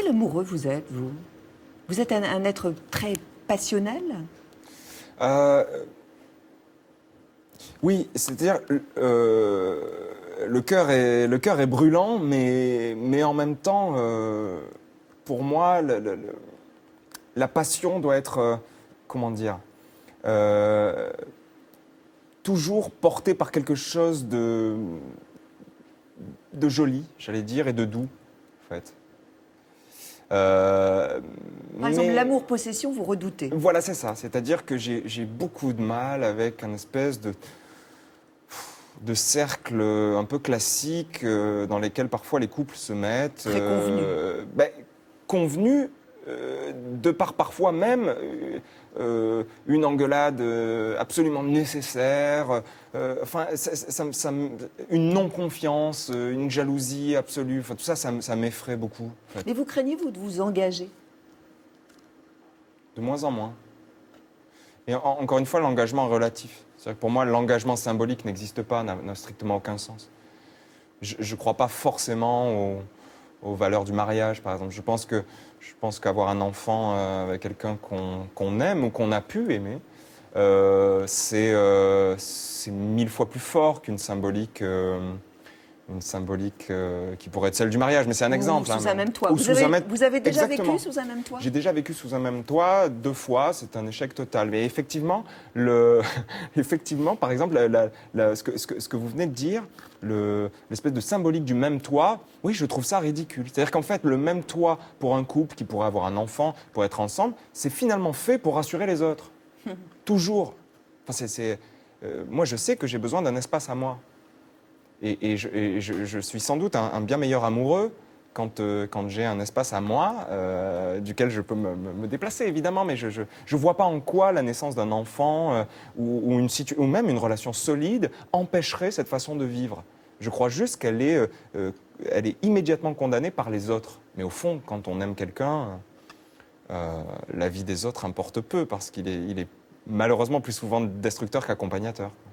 Quel amoureux vous êtes, vous? Vous êtes un être très passionnel? Euh, oui, c'est-à-dire le cœur est brûlant, mais en même temps, pour moi, la passion doit être, comment dire, euh, toujours portée par quelque chose de joli, j'allais dire, et de doux, en fait. Euh, Par exemple, mais l'amour-possession, vous redoutez. voilà, c'est ça. C'est-à-dire que j'ai beaucoup de mal avec un espèce de cercle un peu classique dans lesquels parfois les couples se mettent. Très convenu. Convenu, de par parfois même une engueulade absolument nécessaire, enfin, une non-confiance, une jalousie absolue. Enfin, tout ça, ça m'effraie beaucoup. En fait. Mais vous craignez, vous, de vous engager? De moins en moins. Et encore une fois, l'engagement est relatif. C'est-à-dire que pour moi, l'engagement symbolique n'existe pas, n'a strictement aucun sens. Je ne crois pas forcément aux valeurs du mariage, par exemple. Je pense qu'avoir un enfant avec quelqu'un qu'on aime ou qu'on a pu aimer, c'est 1000 fois plus fort une symbolique qui pourrait être celle du mariage. Mais c'est un exemple. Ou sous un même toit. Ou Vous avez déjà Exactement. vécu sous un même toit? J'ai déjà vécu sous un même toit 2 fois, c'est un échec total. Mais effectivement, effectivement par exemple, ce que vous venez de dire, l'espèce de symbolique du même toit, oui, je trouve ça ridicule. C'est-à-dire qu'en fait, le même toit pour un couple qui pourrait avoir un enfant, pour être ensemble, c'est finalement fait pour rassurer les autres. Toujours. Enfin, moi, je sais que j'ai besoin d'un espace à moi. Je suis sans doute un bien meilleur amoureux quand j'ai un espace à moi duquel je peux me déplacer, évidemment, mais je ne vois pas en quoi la naissance d'un enfant ou même une relation solide empêcherait cette façon de vivre. Je crois juste qu'elle elle est immédiatement condamnée par les autres. Mais au fond, quand on aime quelqu'un, la vie des autres importe peu parce il est malheureusement plus souvent destructeur qu'accompagnateur.